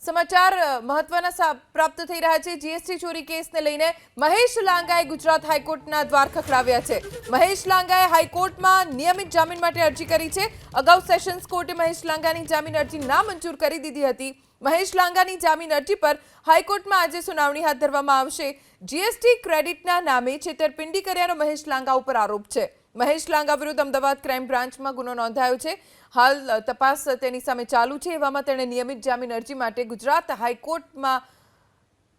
સમાચાર મહત્વના પ્રાપ્ત થઈ રહ્યા છે। જીએસટી ચોરી કેસને લઈને મહેશ લાંગાએ ગુજરાત હાઈકોર્ટના દ્વાર ખખડાવ્યા છે। મહેશ લાંગાએ હાઈકોર્ટમાં નિયમિત જામીન માટે અરજી કરી છે। અગાઉ સેશન્સ કોર્ટે મહેશ લાંગાની જામીન અરજી નામંજૂર કરી દીધી હતી। મહેશ લાંગાની જામીન અરજી પર હાઈકોર્ટમાં આજે સુનાવણી હાથ ધરવામાં આવશે। જીએસટી ક્રેડિટના નામે છેતરપિંડી કર્યાનો મહેશ લાંગા ઉપર આરોપ છે। મહેશ લાંગા વિરુદ્ધ અમદાવાદ ક્રાઇમ બ્રાન્ચમાં ગુનો નોંધાયો છે। હાલ તપાસ તેની સામે ચાલુ છે। એવામાં તેણે નિયમિત જામીન અરજી માટે ગુજરાત હાઈકોર્ટમાં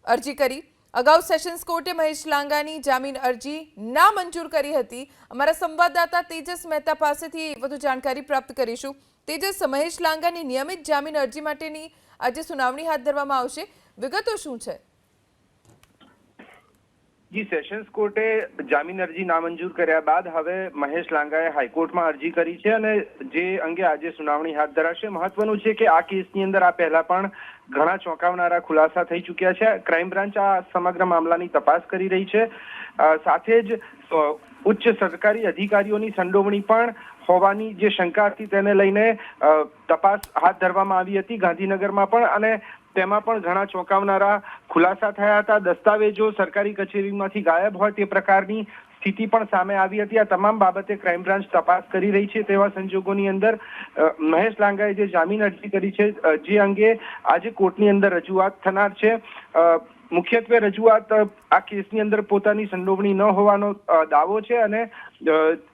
અરજી કરી। અગાઉ સેશન્સ કોર્ટે મહેશ લાંગાની જામીન અરજી નામંજૂર કરી હતી। અમારા સંવાદદાતા તેજસ મહેતા પાસેથી વધુ જાણકારી પ્રાપ્ત કરીશું। તેજસ, મહેશ લાંગાની નિયમિત જામીન અરજી માટેની આજે સુનાવણી હાથ ધરવામાં આવશે, વિગતો શું છે? जी, सेशन्स कोर्टे जामीन अरजी नामंजूर कर्या बाद हवे महेश लांगाए हाईकोर्टमां अरजी करी छे अने जे अंगे आज सुनावणी हाथ धराशे। महत्वनुं छे के आ केसनी अंदर आ पहेला पण घणा चौंकावनारा खुलासा थई चूक्या छे। क्राइम ब्रांच आ समग्र मामलानी तपास करी रही छे। साथे ज उच्च सरकारी अधिकारीओनी संडोवणी पण होवानी जे शंका हती तेने लईने तपास हाथ धरवामां आवी हती गांधीनगरमां पण, अने તેમાં પણ ઘણા ચોંકાવનારા ખુલાસા થયા હતા। દસ્તાવેજો સરકારી કચેરીમાંથી ગાયબ હોય તે પ્રકારની સ્થિતિ પણ સામે આવી હતી। આ તમામ બાબતે ક્રાઇમ બ્રાન્ચ તપાસ કરી રહી છે। તેવા સંજોગોની અંદર મહેશ લાંગાએ જે જામીન અરજી કરી છે, જે અંગે આજે કોર્ટની અંદર રજૂઆત થનાર છે। મુખ્યત્વે રજૂઆત આ કેસની અંદર પોતાની સંડોવણી ન હોવાનો દાવો છે અને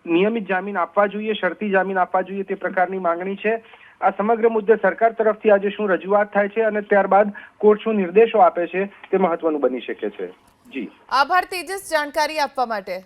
નિયમિત જામીન આપવા જોઈએ, શરતી જામીન આપવા જોઈએ તે પ્રકારની માંગણી છે। આ સમગ્ર મુદ્દે સરકાર તરફથી આજે શું રજૂઆત થાય છે અને ત્યારબાદ કોર્ટ શું નિર્દેશો આપે છે તે મહત્વનું બની શકે છે। જી, આભાર તેજસ, જાણકારી આપવા માટે।